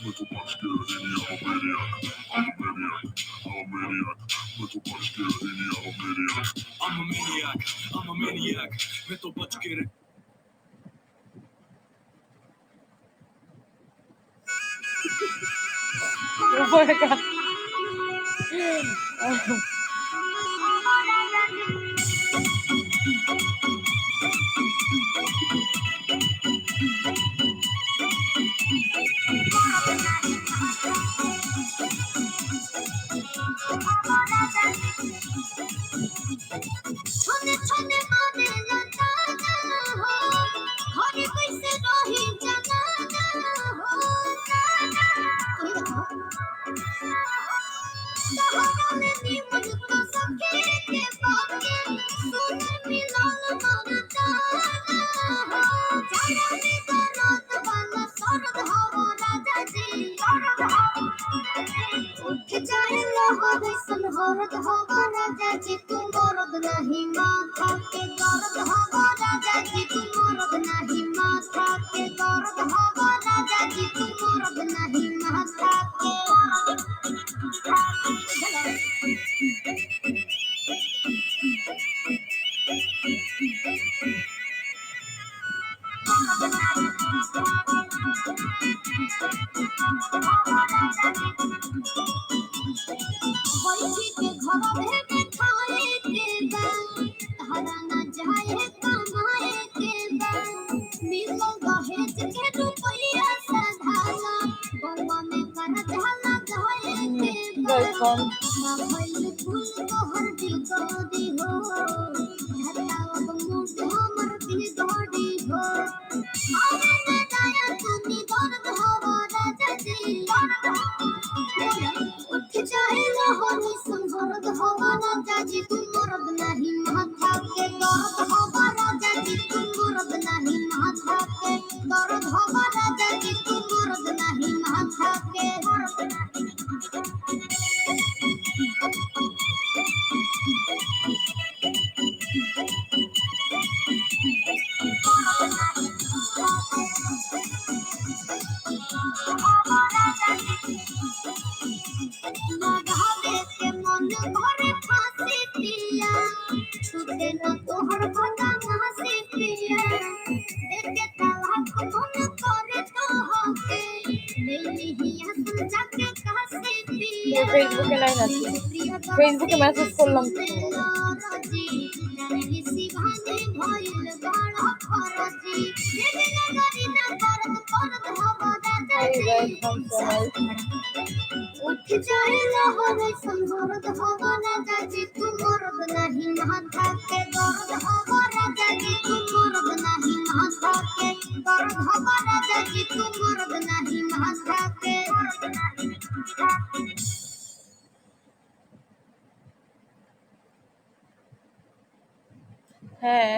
मैं तो बच के रही नहीं I'm a maniac, I'm a maniac, मैं तो बच के रही नहीं I'm a maniac, I'm a maniac, मैं तो बच के रही Oh my god. छोने छोने माने जाता ना हो घरे कैसे रही जाना ना हो कोई देखो सहारा में नीमन तो सके के बाके सुने मिलन मरता ना हो जाना में दर्द वाला सरद हवा राजा जी सरद हवा उठ जाए लोहर संहरद हवा राजा जी तू मरद नहीं माथा के दर्द हवा राजा जी तू मरद नहीं माथा के दर्द हवा राजा जी तू मरद नहीं माथा के बैठी के घर में खाए के बा हरा ना जाए कमाए के बा मिलो दहेज के रुपया साधाला बउआ में कर झाला जाए के बा Welcome. ना भइल फूल तोहर दिल गोदी हो हटाव मुंड हमर दिल गोदी हो आवे ना दाया सुनी दर्द हो राजा जी उठ जाए लोहर संहरद हवा राजा जी तू मरद नहीं माथा के दर्द हवा राजा जी तू मरद नहीं माथा के दर्द हवा राजा जी तू मरद नहीं माथा के लगावे के मन भरे फांसी पिया छूटे न तोहर भगा फांसी पिया देखे तालाक मन करे तो होके लेली हिया सुन जाके कासे पिया Facebook এ লাইন আছে Facebook এ মেসেজ করলাম शिवानी भइल बड़ खरजी देवे लगरी ना करत करत हवा दादा Hi guys, I'm so nice. उठ जाए लोहर संहरद हवा राजा जी तू मरद नहीं माथा के दर्द हवा राजा जी तू मरद नहीं माथा के दर्द हवा राजा जी तू मरद नहीं माथा के হ্যাঁ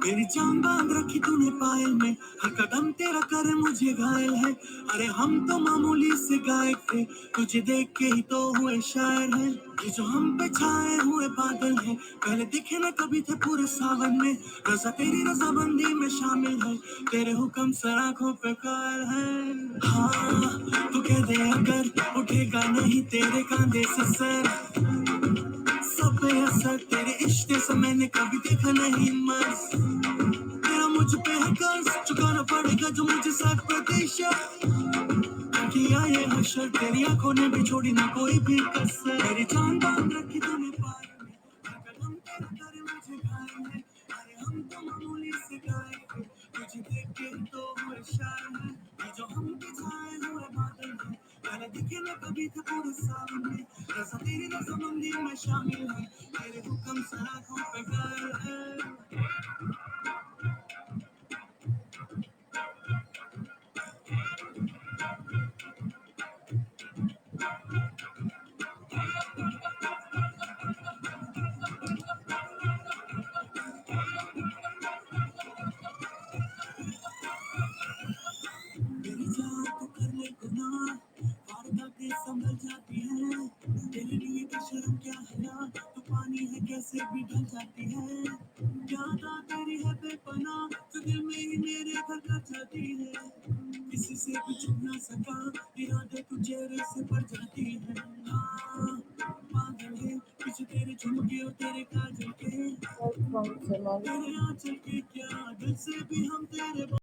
मेरी जान बांध रखी तूने पायल में हर कदम तेरा करे मुझे घायल है अरे हम तो मामूली से गायक थे तुझे देख के ही तो हुए शायर हैं ये जो हम पे छाए हुए बादल हैं पहले दिखे न कभी थे पूरे सावन में रजा तेरी रजाबंदी में शामिल है तेरे हुक्म से आंखों पे कायल है हाँ तू कह दे अगर उठेगा नहीं तेरे कांधे से सर सब पे असर तेरे इश्क से मैंने कभी देखा नहीं मर्ज तेरा मुझ पे है कर्ज चुकाना पड़ेगा जो मुझे 60% किया ये हशर तेरी आंखों ने भी छोड़ी ना कोई भी कसर मेरी जान बांध रखी तूने पायल में हर कदम तेरा करे मुझे घायल है अरे हम तो मामूली से गायक थे तुझे देख के तो हुए शायर हैं ये जो हम पे छाए हुए बादल हैं पहले दिखे न कभी थे पूरे सावन में रज़ा तेरी रज़ामंदी में शामिल है तेरे हुक्म से आँखों पे गायल है गरम क्या है ना, तू पानी है कैसे भी ढल जाती है। यादा तेरी है बेपना, जो दिल में ही मेरे घर कर जाती है। किसी से भी छुप ना सका, इरादे तू चेहरे से पड़ जाती है। हाँ पागल है पीछे तेरे झुमके और तेरे काजल के, Welcome to my तेरे आंचल के क्या दिल से भी हम तेरे